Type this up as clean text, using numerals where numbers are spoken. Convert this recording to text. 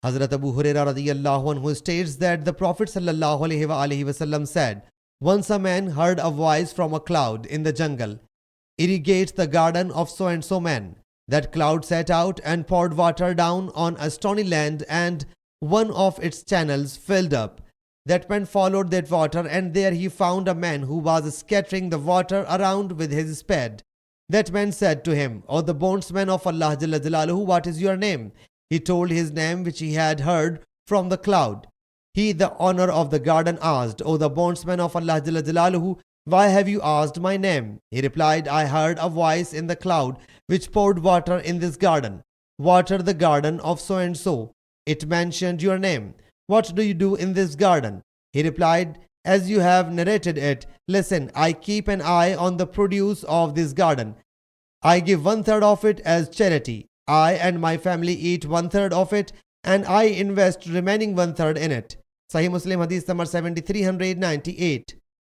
Hazrat Abu Hurairah radiyallahu anhu states that the Prophet sallallahu alaihi wasallam said, once a man heard a voice from a cloud in the jungle, irrigate the garden of so and so man. That cloud set out and poured water down on a stony land, and one of its channels filled up. That man followed that water, and there he found a man who was scattering the water around with his spade. That man said to him, O the bondsman of Allah Jalla Jalaluhu, what is your name? He told his name which he had heard from the cloud. He, the owner of the garden, asked, O the bondsman of Allah Jalla Jalaluhu, why have you asked my name? He replied, I heard a voice in the cloud which poured water in this garden. Water the garden of so and so. It mentioned your name. What do you do in this garden? He replied, as you have narrated it. Listen, I keep an eye on the produce of this garden. I give 1/3 of it as charity. I and my family eat 1/3 of it, and I invest remaining 1/3 in it. Sahih Muslim Hadees number 7398.